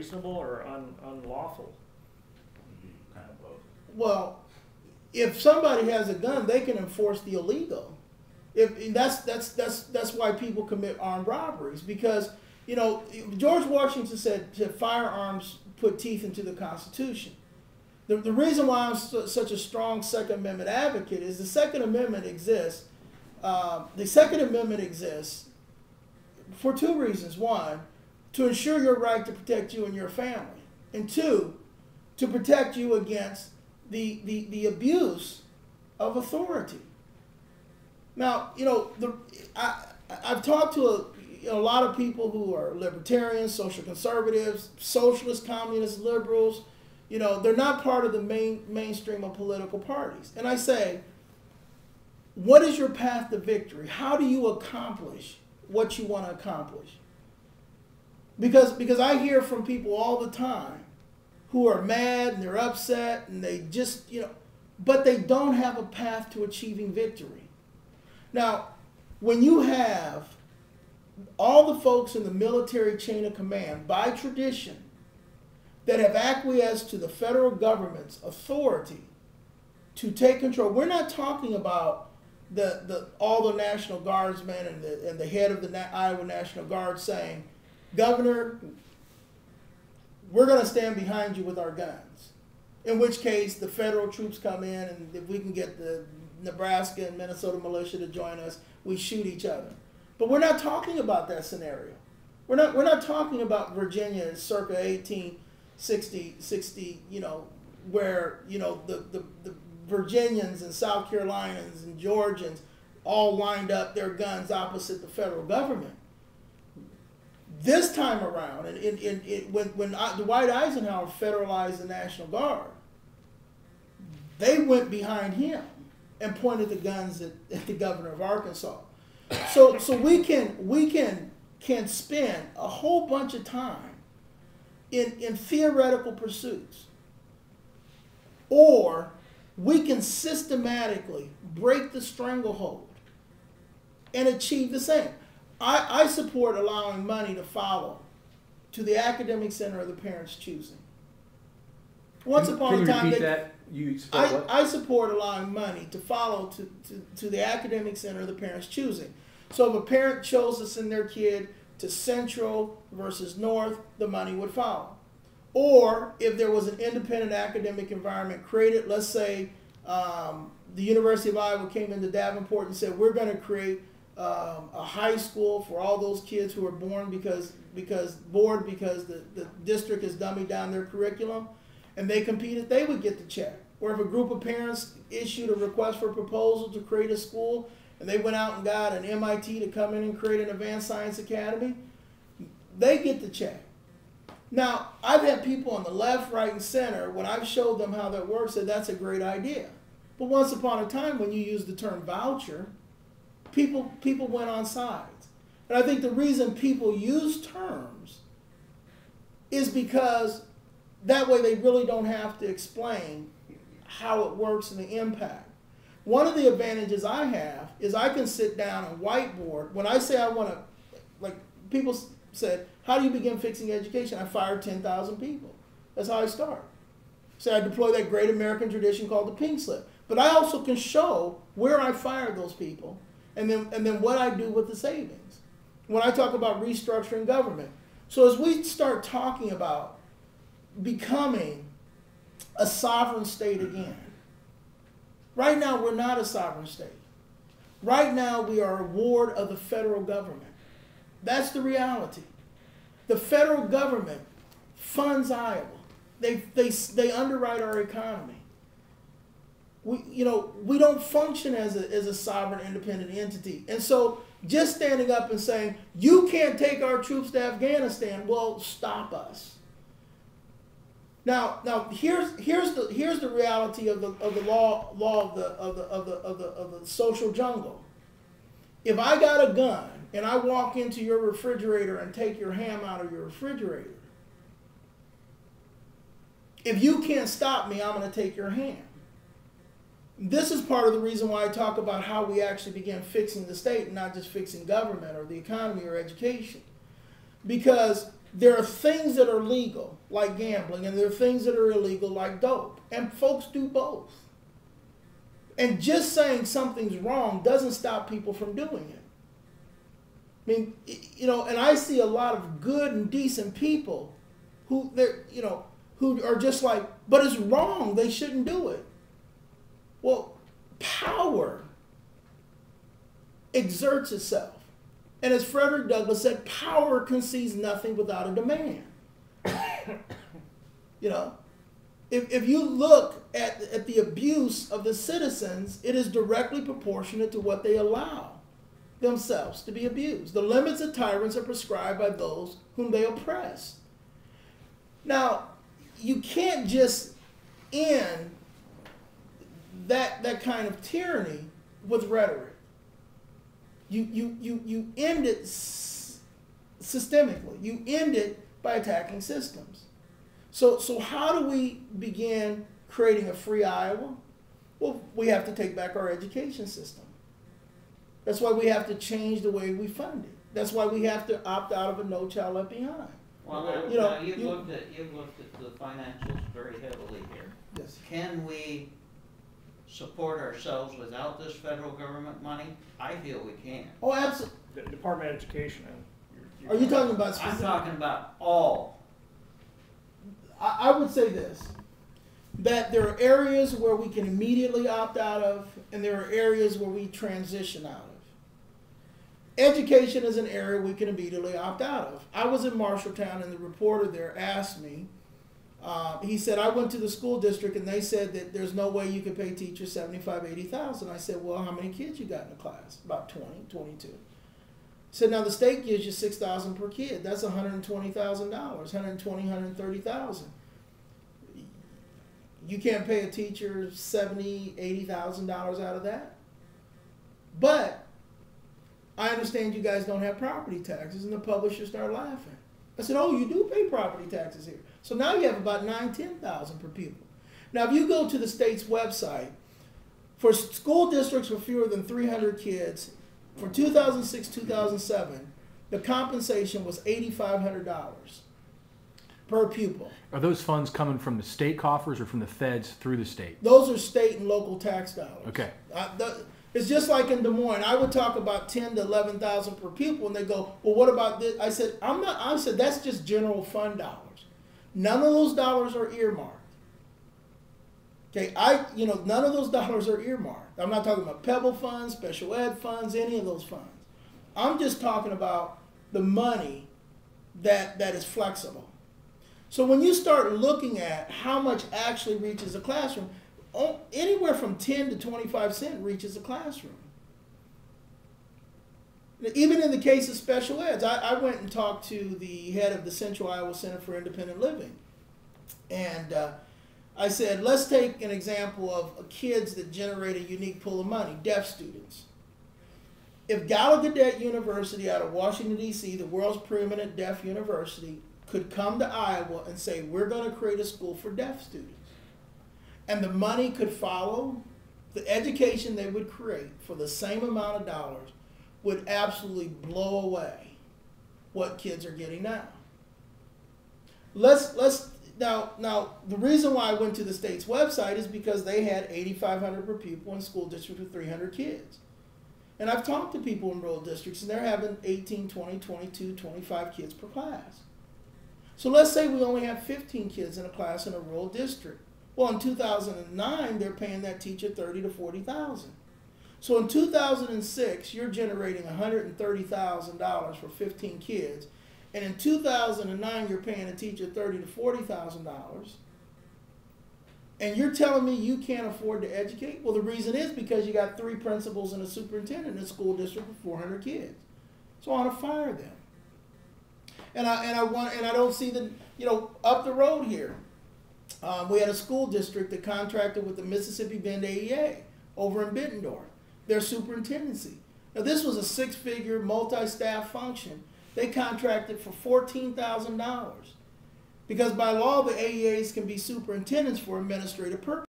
unreasonable or unlawful? Kind of both. Well, if somebody has a gun, they can enforce the illegal. If that's why people commit armed robberies, because George Washington said firearms put teeth into the Constitution. The reason why I'm such a strong Second Amendment advocate is the Second Amendment exists. The Second Amendment exists for two reasons. One, to ensure your right to protect you and your family. And two, to protect you against the abuse of authority. Now, I've talked to a lot of people who are libertarians, social conservatives, socialist, communist, liberals. They're not part of the mainstream of political parties. And I say, what is your path to victory? How do you accomplish what you want to accomplish? Because I hear from people all the time who are mad and they're upset and they just, but they don't have a path to achieving victory. Now, when you have all the folks in the military chain of command, by tradition, that have acquiesced to the federal government's authority to take control, we're not talking about all the National Guardsmen and the head of the Iowa National Guard saying, Governor, we're going to stand behind you with our guns. In which case, the federal troops come in, and if we can get the Nebraska and Minnesota militia to join us, we shoot each other. But we're not talking about that scenario. We're not talking about Virginia circa 1860, where the Virginians and South Carolinians and Georgians all lined up their guns opposite the federal government. This time around, when Dwight Eisenhower federalized the National Guard, they went behind him and pointed the guns at the governor of Arkansas. So we can spend a whole bunch of time in theoretical pursuits, or we can systematically break the stranglehold and achieve the same. I support allowing money to follow to the academic center of the parents' choosing. Once upon a time, I support allowing money to follow to the academic center of the parents' choosing. So if a parent chose to send their kid to Central versus North, the money would follow. Or if there was an independent academic environment created, let's say the University of Iowa came into Davenport and said, we're going to create a high school for all those kids who are born because the district has dummied down their curriculum, and they competed, they would get the check. Or if a group of parents issued a request for proposal to create a school, and they went out and got an MIT to come in and create an advanced science academy, they get the check. Now, I've had people on the left, right, and center, when I've showed them how that works, said that's a great idea. But once upon a time, when you use the term voucher, people went on sides. And I think the reason people use terms is because that way they really don't have to explain how it works and the impact. One of the advantages I have is I can sit down and whiteboard. When I say I want to, like people said, how do you begin fixing education? I fired 10,000 people. That's how I start. So I deploy that great American tradition called the pink slip. But I also can show where I fired those people and then what I do with the savings. When I talk about restructuring government. So as we start talking about becoming a sovereign state again, right now we're not a sovereign state. Right now we are a ward of the federal government. That's the reality. The federal government funds Iowa. They underwrite our economy. We don't function as a sovereign independent entity. And so just standing up and saying, you can't take our troops to Afghanistan, well, stop us. Now here's the reality of the law of the social jungle. If I got a gun and I walk into your refrigerator and take your ham out of your refrigerator, if you can't stop me, I'm going to take your ham. This is part of the reason why I talk about how we actually began fixing the state and not just fixing government or the economy or education. Because there are things that are legal, like gambling, and there are things that are illegal, like dope. And folks do both. And just saying something's wrong doesn't stop people from doing it. I mean, you know, and I see a lot of good and decent people who who are just like, but it's wrong, they shouldn't do it. Well, power exerts itself. And as Frederick Douglass said, power concedes nothing without a demand. You know, if you look at the abuse of the citizens, it is directly proportionate to what they allow themselves to be abused. The limits of tyrants are prescribed by those whom they oppress. Now, you can't just end that kind of tyranny with rhetoric. You end it systemically. You end it by attacking systems. So how do we begin creating a free Iowa? Well, we have to take back our education system. That's why we have to change the way we fund it. That's why we have to opt out of a No Child Left Behind. Well, you've looked at the financials very heavily here. Yes. Can we support ourselves without this federal government money? I feel we can. Oh, absolutely. The Department of Education. Are you talking about I'm specific? talking about all. I would say this, that there are areas where we can immediately opt out of, and there are areas where we transition out of. Education is an area we can immediately opt out of. I was in Marshalltown, and the reporter there asked me, he said, I went to the school district, and they said that there's no way you could pay teachers $75,000, $80,000. I said, well, how many kids you got in the class? About 20, 22. He said, now the state gives you $6,000 per kid. That's $120,000, $120,000, $130,000. You can't pay a teacher $70,000, $80,000 out of that. But I understand you guys don't have property taxes, and the publishers start laughing. I said, oh, you do pay property taxes here. So now you have about $9,000, $10,000 per pupil. Now, if you go to the state's website, for school districts with fewer than 300 kids, for 2006, 2007, the compensation was $8,500 per pupil. Are those funds coming from the state coffers or from the feds through the state? Those are state and local tax dollars. Okay. It's just like in Des Moines. I would talk about $10,000 to $11,000 per pupil, and they go, well, what about this? I said, I said, that's just general fund dollars. None of those dollars are earmarked. Okay, none of those dollars are earmarked. I'm not talking about Pebble funds, special ed funds, any of those funds. I'm just talking about the money that is flexible. So when you start looking at how much actually reaches a classroom, anywhere from 10 to 25 cents reaches a classroom. Even in the case of special eds, I went and talked to the head of the Central Iowa Center for Independent Living. And I said, let's take an example of kids that generate a unique pool of money, deaf students. If Gallaudet University out of Washington, D.C., the world's preeminent deaf university, could come to Iowa and say, we're going to create a school for deaf students, and the money could follow, the education they would create for the same amount of dollars would absolutely blow away what kids are getting now. Now the reason why I went to the state's website is because they had $8,500 per pupil in a school district with 300 kids. And I've talked to people in rural districts, and they're having 18, 20, 22, 25 kids per class. So let's say we only have 15 kids in a class in a rural district. Well, in 2009, they're paying that teacher $30,000 to $40,000. So in 2006, you're generating $130,000 for 15 kids, and in 2009, you're paying a teacher $30,000 to $40,000. And you're telling me you can't afford to educate? Well, the reason is because you got 3 principals and a superintendent in a school district with 400 kids. So I want to fire them. And I don't see the, up the road here. We had a school district that contracted with the Mississippi Bend AEA over in Bettendorf, their superintendency. Now this was a 6-figure multi-staff function. They contracted for $14,000 because by law the AEAs can be superintendents for administrative purposes.